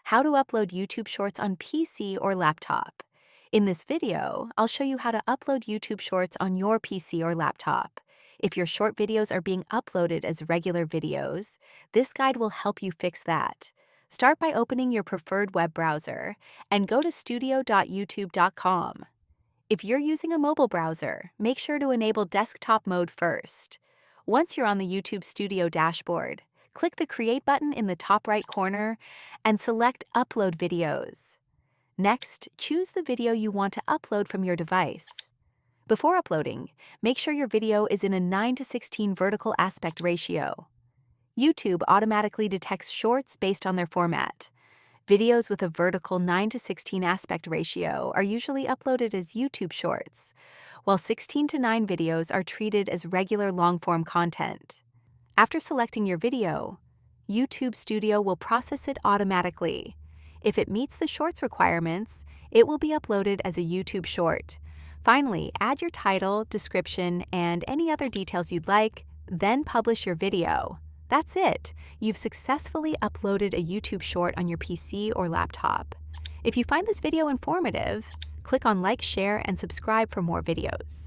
how to upload YouTube Shorts on PC or laptop. In this video, I'll show you how to upload YouTube Shorts on your PC or laptop. If your short videos are being uploaded as regular videos, this guide will help you fix that. Start by opening your preferred web browser and go to studio.youtube.com. If you're using a mobile browser, make sure to enable desktop mode first. Once you're on the YouTube Studio dashboard, click the Create button in the top right corner and select Upload Videos. Next, choose the video you want to upload from your device. Before uploading, make sure your video is in a 9:16 vertical aspect ratio. YouTube automatically detects shorts based on their format. Videos with a vertical 9:16 aspect ratio are usually uploaded as YouTube Shorts, while 16:9 videos are treated as regular long-form content. After selecting your video, YouTube Studio will process it automatically. If it meets the Shorts requirements, it will be uploaded as a YouTube Short. Finally, add your title, description, and any other details you'd like, then publish your video. That's it. You've successfully uploaded a YouTube Short on your PC or laptop. If you find this video informative, click on like, share, and subscribe for more videos.